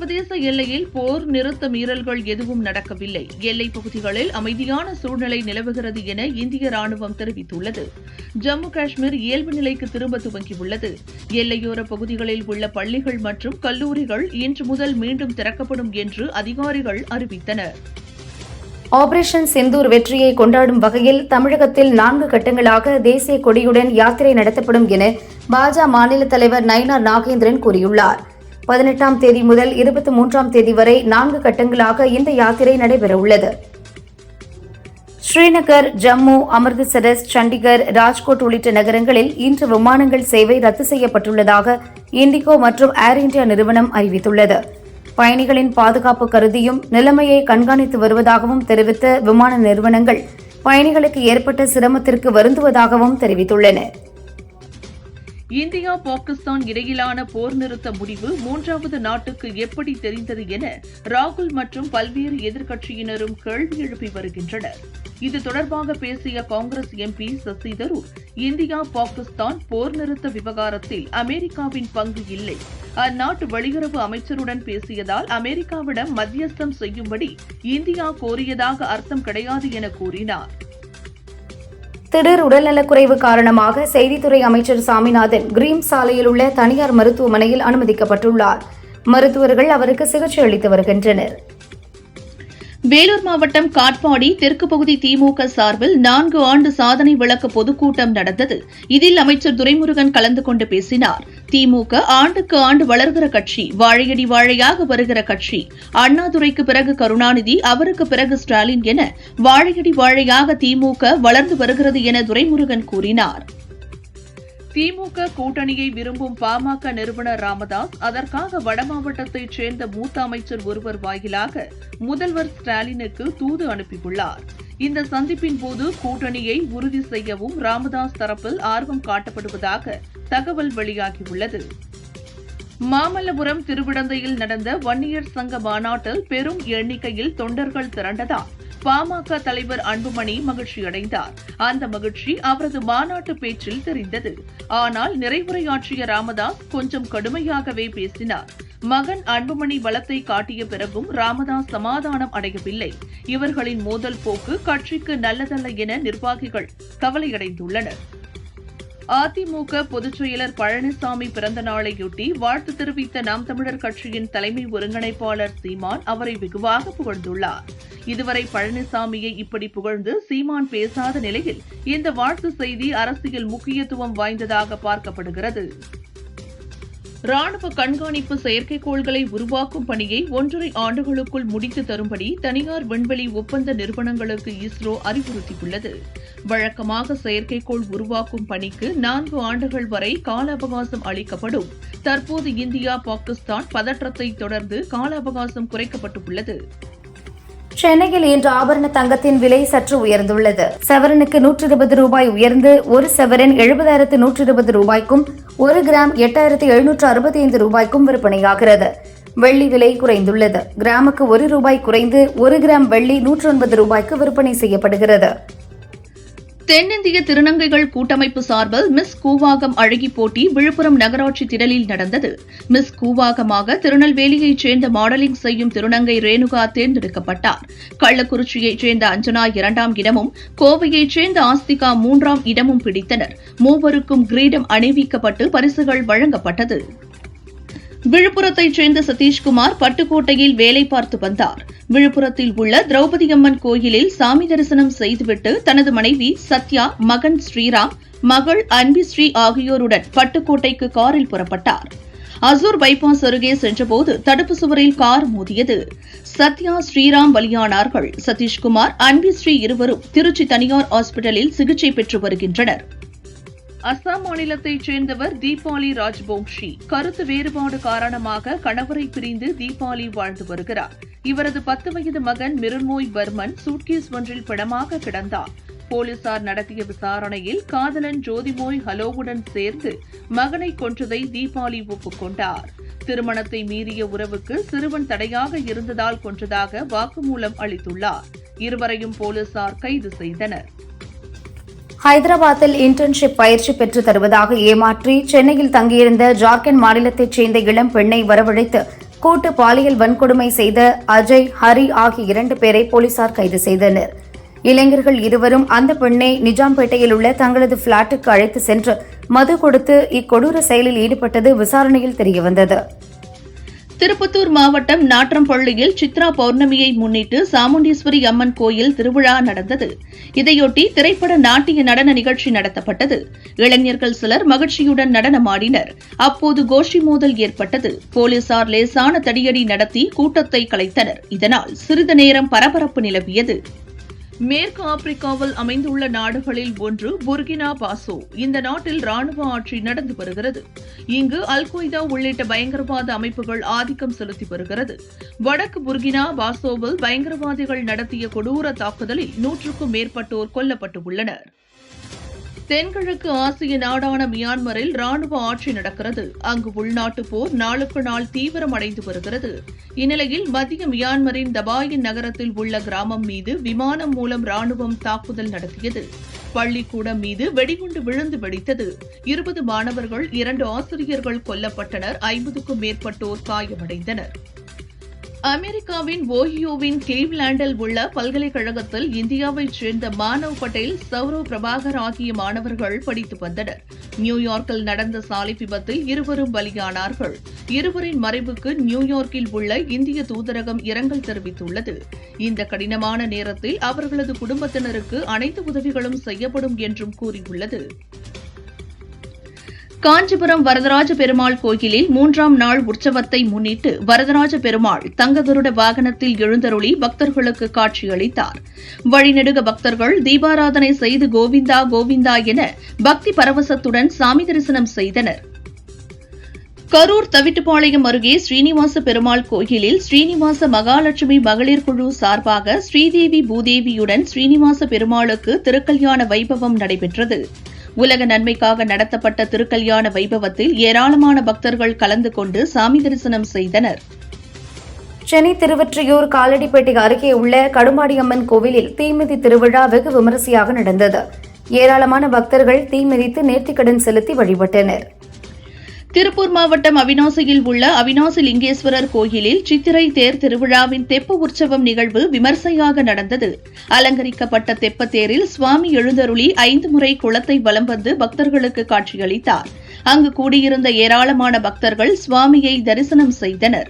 சர்வதேச எல்லையில் போர் நிறுத்த மீறல்கள் எதுவும் நடக்கவில்லை. எல்லைப் பகுதிகளில் அமைதியான சூழ்நிலை நிலவுகிறது என இந்திய ராணுவம் தெரிவித்துள்ளது. ஜம்மு காஷ்மீர் இயல்பு நிலைக்கு திரும்ப துவங்கியுள்ளது. எல்லையோர பகுதிகளில் உள்ள பள்ளிகள் மற்றும் கல்லூரிகள் இன்று முதல் மீண்டும் திறக்கப்படும் என்று அதிகாரிகள் அறிவித்தனர். ஆபரேஷன் சிந்தூர் வெற்றியை கொண்டாடும் வகையில் தமிழகத்தில் 4 கட்டங்களாக தேசிய கொடியுடன் யாத்திரை நடத்தப்படும் என பாஜக மாநில தலைவர் நயினார் நாகேந்திரன் கூறியுள்ளார். 18ஆம் தேதி முதல் 23ஆம் தேதி வரை 4 கட்டங்களாக இந்த யாத்திரை நடைபெறவுள்ளது. ஸ்ரீநகர், ஜம்மு, அமிர்தசரஸ், சண்டிகர், ராஜ்கோட் உள்ளிட்ட நகரங்களில் இன்று விமானங்கள் சேவை ரத்து செய்யப்பட்டுள்ளதாக இண்டிகோ மற்றும் ஏர் இந்தியா நிறுவனம் அறிவித்துள்ளது. பயணிகளின் பாதுகாப்பு கருதியும் நிலைமையை கண்காணித்து வருவதாகவும் தெரிவித்த விமான நிறுவனங்கள் பயணிகளுக்கு ஏற்பட்ட சிரமத்திற்கு வருந்துவதாகவும் தெரிவித்துள்ளன. இந்தியா பாகிஸ்தான் இடையிலான போர் நிறுத்த முடிவு 3வது நாட்டுக்கு எப்படி தெரிந்தது என ராகுல் மற்றும் பல்வேறு எதிர்க்கட்சியினரும் கேள்வி எழுப்பி வருகின்றனர். இது தொடர்பாக பேசிய காங்கிரஸ் எம்பி சசி தரூர், இந்தியா பாகிஸ்தான் போர் நிறுத்த விவகாரத்தில் அமெரிக்காவின் பங்கு இல்லை. அந்நாட்டு வெளியுறவு அமைச்சருடன் பேசியதால் அமெரிக்காவிடம் மத்தியஸ்தம் செய்யும்படி இந்தியா கோரியதாக அர்த்தம் கிடையாது என கூறினார். திடீர் உடல்நலக்குறைவு காரணமாக செய்தித்துறை அமைச்சர் சாமிநாதன் கிரீம் சாலையில் உள்ள தனியார் மருத்துவமனையில் அனுமதிக்கப்பட்டுள்ளார். மருத்துவர்கள் அவருக்கு சிகிச்சை அளித்து வருகின்றனர். வேலூர் மாவட்டம் காட்பாடி தெற்கு பகுதி திமுக சார்பில் 4 ஆண்டு சாதனை விளக்க பொதுக்கூட்டம் நடந்தது. இதில் அமைச்சர் துரைமுருகன் கலந்து கொண்டு பேசினார். திமுக ஆண்டுக்கு ஆண்டு வளர்கிற கட்சி, வாழையடி வாழையாக வருகிற கட்சி. அண்ணாதுரைக்கு பிறகு கருணாநிதி, அவருக்கு பிறகு ஸ்டாலின் என வாழையடி வாழையாக திமுக வளர்ந்து வருகிறது என துரைமுருகன் கூறினார். திமுக கூட்டணியை விரும்பும் பாமக நிறுவனர் ராமதாஸ் அதற்காக வடமாவட்டத்தைச் சேர்ந்த மூத்த அமைச்சர் ஒருவர் வாயிலாக முதல்வர் ஸ்டாலினுக்கு தூது அனுப்பியுள்ளார். இந்த சந்திப்பின் போது கூட்டணியை உறுதி செய்யவும் ராமதாஸ் தரப்பில் ஆர்வம் காட்டப்படுவதாக தகவல் வெளியாகியுள்ளது. மாமல்லபுரம் திருவிடந்தையில் நடந்த வன்னியர் சங்க மாநாட்டில் பெரும் எண்ணிக்கையில் தொண்டர்கள் திரண்டதால் பாமக தலைவர் அன்புமணி மகிழ்ச்சியடைந்தார். அந்த மகிழ்ச்சி அவரது மாநாட்டு பேச்சில் தெரிந்தது. ஆனால் நிறைவுரையாற்றிய ராமதாஸ் கொஞ்சம் கடுமையாகவே பேசினார். மகன் அன்புமணி பலத்தை காட்டிய பிறகும் ராமதாஸ் சமாதானம் அடையவில்லை. இவர்களின் மோதல் போக்கு கட்சிக்கு நல்லதல்ல என நிர்வாகிகள் கவலையடைந்துள்ளனர். அதிமுக பொதுச் செயலர் பழனிசாமி பிறந்த நாளையொட்டி வாழ்த்து தெரிவித்த நாம் தமிழர் கட்சியின் தலைமை ஒருங்கிணைப்பாளர் சீமான் அவரை வெகுவாக புகழ்ந்துள்ளார். இதுவரை பழனிசாமியை இப்படி புகழ்ந்து சீமான் பேசாத நிலையில் இந்த வாழ்த்து செய்தி அரசியல் முக்கியத்துவம் வாய்ந்ததாக பார்க்கப்படுகிறது. ராணுவ கண்காணிப்பு செயற்கைக்கோள்களை உருவாக்கும் பணியை 1.5 ஆண்டுகளுக்குள் முடித்து தரும்படி தனியார் விண்வெளி ஒப்பந்த நிறுவனங்களுக்கு இஸ்ரோ அறிவுறுத்தியுள்ளது. வழக்கமாக செயற்கைக்கோள் உருவாக்கும் பணிக்கு 4 ஆண்டுகள் வரை கால அவகாசம் அளிக்கப்படும். தற்போது இந்தியா பாகிஸ்தான் பதற்றத்தை தொடர்ந்து கால அவகாசம் குறைக்கப்பட்டுள்ளது. சென்னையில் இன்று ஆபரண தங்கத்தின் விலை சற்று உயர்ந்துள்ளது. சவரனுக்கு 120 ரூபாய் உயர்ந்து 1 சவரன் 70,120 ரூபாய்க்கும் 1 கிராம் 8,765 ரூபாய்க்கும் விற்பனையாகிறது. வெள்ளி விலை குறைந்துள்ளது. கிராமுக்கு 1 ரூபாய் குறைந்து 1 கிராம் வெள்ளி 109 ரூபாய்க்கு விற்பனை செய்யப்படுகிறது. தென்னிந்திய திருநங்கைகள் கூட்டமைப்பு சார்பில் மிஸ் கூவாகம் அழகி போட்டி விழுப்புரம் நகராட்சி திடலில் நடந்தது. மிஸ் கூவாகமாக திருநெல்வேலியைச் சேர்ந்த மாடலிங் செய்யும் திருநங்கை ரேணுகா தேர்ந்தெடுக்கப்பட்டார். கள்ளக்குறிச்சியைச் சேர்ந்த அஞ்சனா 2ஆம் இடமும், கோவையைச் சேர்ந்த ஆஸ்திகா 3ஆம் இடமும் பிடித்தனர். மூவருக்கும் கிரீடம் அணிவிக்கப்பட்டு பரிசுகள் வழங்கப்பட்டது. விழுப்புரத்தைச் சேர்ந்த சதீஷ்குமார் பட்டுக்கோட்டையில் வேலை பார்த்து வந்தார். விழுப்புரத்தில் உள்ள திரௌபதியம்மன் கோயிலில் சாமி தரிசனம் செய்துவிட்டு தனது மனைவி சத்யா, மகன் ஸ்ரீராம், மகள் அன்பிஸ்ரீ ஆகியோருடன் பட்டுக்கோட்டைக்கு காரில் புறப்பட்டார். அசூர் பைபாஸ் அருகே சென்றபோது தடுப்பு சுவரில் கார் மோதியது. சத்யா, ஸ்ரீராம் பலியானார்கள். சதீஷ்குமார், அன்பிஸ்ரீ இருவரும் திருச்சி தனியார் ஹாஸ்பிட்டலில் சிகிச்சை பெற்று வருகின்றனர். அசாம் மாநிலத்தைச் சேர்ந்தவர் தீபாலி ராஜ்போங்ஷி. கருத்து வேறுபாடு காரணமாக கணவரை பிரிந்து தீபாலி வாழ்ந்து வருகிறார். இவரது 10 வயது மகன் மிருன்மோய் வர்மன் சூட்கேஸ் ஒன்றில் பிணமாக கிடந்தார். போலீசார் நடத்திய விசாரணையில் காதலன் ஜோதிமோய் ஹலோவுடன் சேர்ந்து மகனை கொன்றதை தீபாலி ஒப்புக்கொண்டார். திருமணத்தை மீறிய உறவுக்கு சிறுவன் தடையாக இருந்ததால் கொன்றதாக வாக்குமூலம் அளித்துள்ளார். இருவரையும் போலீசார் கைது செய்தனர். ஹைதராபாத்தில் இன்டர்ன்ஷிப் பயிற்சி பெற்று தருவதாக ஏமாற்றி சென்னையில் தங்கியிருந்த ஜார்க்கண்ட் மாநிலத்தைச் சேர்ந்த இளம் பெண்ணை வரவழைத்து கூட்டு பாலியல் வன்கொடுமை செய்த அஜய், ஹரி ஆகிய 2 பேரை போலீசார் கைது செய்தனர். இளைஞர்கள் இருவரும் அந்த பெண்ணை நிஜாம்பேட்டையில் உள்ள தங்களது பிளாட்டுக்கு அழைத்து சென்று மது கொடுத்து இக்கொடூர செயலில் ஈடுபட்டது விசாரணையில் தெரியவந்தது. திருப்பத்தூர் மாவட்டம் நாற்றம்பள்ளியில் சித்ரா பௌர்ணமியை முன்னிட்டு சாமுண்டீஸ்வரி அம்மன் கோயில் திருவிழா நடந்தது. இதையொட்டி திரைப்பட நாட்டிய நடன நிகழ்ச்சி நடத்தப்பட்டது. இளைஞர்கள் சிலர் மகிழ்ச்சியுடன் நடனமாடினர். அப்போது கோஷ்டி மோதல் ஏற்பட்டது. போலீசார் லேசான தடியடி நடத்தி கூட்டத்தை கலைத்தனர். இதனால் சிறிது நேரம் பரபரப்பு நிலவியது. மேற்கு ஆப்பிரிக்காவில் அமைந்துள்ள நாடுகளில் ஒன்று புர்கினா பாசோ. இந்த நாட்டில் ராணுவ ஆட்சி நடந்து வருகிறது. இங்கு அல்-கொய்தா உள்ளிட்ட பயங்கரவாத அமைப்புகள் ஆதிக்கம் செலுத்தி வருகிறது. வடக்கு புர்கினா பாசோவில் பயங்கரவாதிகள் நடத்திய கொடூர தாக்குதலில் 100க்கும் மேற்பட்டோர் கொல்லப்பட்டுள்ளனர். தென்கிழக்கு ஆசிய நாடான மியான்மரில் ராணுவ ஆட்சி நடக்கிறது. அங்கு உள்நாட்டுப் போர் நாளுக்கு நாள் தீவிரமடைந்து வருகிறது. இந்நிலையில் மத்திய மியான்மரின் தபாயின் நகரத்தில் உள்ள கிராமம் மீது விமானம் மூலம் ராணுவம் தாக்குதல் நடத்தியது. பள்ளிக்கூடம் மீது வெடிகுண்டு விழுந்து வெடித்தது. 20 மாணவர்கள், 2 ஆசிரியர்கள் கொல்லப்பட்டனர். 50க்கும் மேற்பட்டோர் காயமடைந்தனர். அமெரிக்காவின் ஓஹியோவின் கிளீவ்லாண்டில் உள்ள பல்கலைக்கழகத்தில் இந்தியாவைச் சேர்ந்த மானவ் பட்டேல், சௌரவ் பிரபாகர் ஆகிய மாணவர்கள் படித்து வந்தனர். நியூயார்க்கில் நடந்த சாலை விபத்தில் இருவரும் பலியானார்கள். இருவரின் மறைவுக்கு நியூயார்க்கில் உள்ள இந்திய தூதரகம் இரங்கல் தெரிவித்துள்ளது. இந்த கடினமான நேரத்தில் அவர்களது குடும்பத்தினருக்கு அனைத்து உதவிகளும் செய்யப்படும் என்றும் கூறியுள்ளது. காஞ்சிபுரம் வரதராஜ பெருமாள் கோயிலில் 3ஆம் நாள் உற்சவத்தை முன்னிட்டு வரதராஜ பெருமாள் தங்ககருட வாகனத்தில் எழுந்தருளி பக்தர்களுக்கு காட்சியளித்தார். வழிநெடுக பக்தர்கள் தீபாராதனை செய்து கோவிந்தா கோவிந்தா என பக்தி பரவசத்துடன் சாமி தரிசனம் செய்தனர். கரூர் தவிட்டுப்பாளையம் அருகே ஸ்ரீனிவாச பெருமாள் கோயிலில் ஸ்ரீனிவாச மகாலட்சுமி மகளிர் குழு சார்பாக ஸ்ரீதேவி பூதேவியுடன் ஸ்ரீனிவாச பெருமாளுக்கு திருக்கல்யாண வைபவம் நடைபெற்றது. உலக நன்மைக்காக நடத்தப்பட்ட திருக்கல்யாண வைபவத்தில் ஏராளமான பக்தர்கள் கலந்து கொண்டு சாமி தரிசனம் செய்தனர். சென்னை திருவொற்றியூர் காலடிப்பேட்டை அருகே உள்ள கடும்பாடியம்மன் கோவிலில் தீமிதி திருவிழா வெகு விமரிசையாக நடந்தது. ஏராளமான பக்தர்கள் தீமிதித்து நேர்த்திக்கடன் செலுத்தி வழிபட்டனர். திருப்பூர் மாவட்டம் அவிநாசியில் உள்ள அவிநாசி லிங்கேஸ்வரர் கோயிலில் சித்திரை தேர் திருவிழாவின் தெப்ப உற்சவம் நிகழ்வு விமர்சையாக நடந்தது. அலங்கரிக்கப்பட்ட தெப்ப தேரில் சுவாமி எழுந்தருளி 5 முறை குளத்தை வலம் வந்து பக்தர்களுக்கு காட்சியளித்தார். அங்கு கூடியிருந்த ஏராளமான பக்தர்கள் சுவாமியை தரிசனம் செய்தனர்.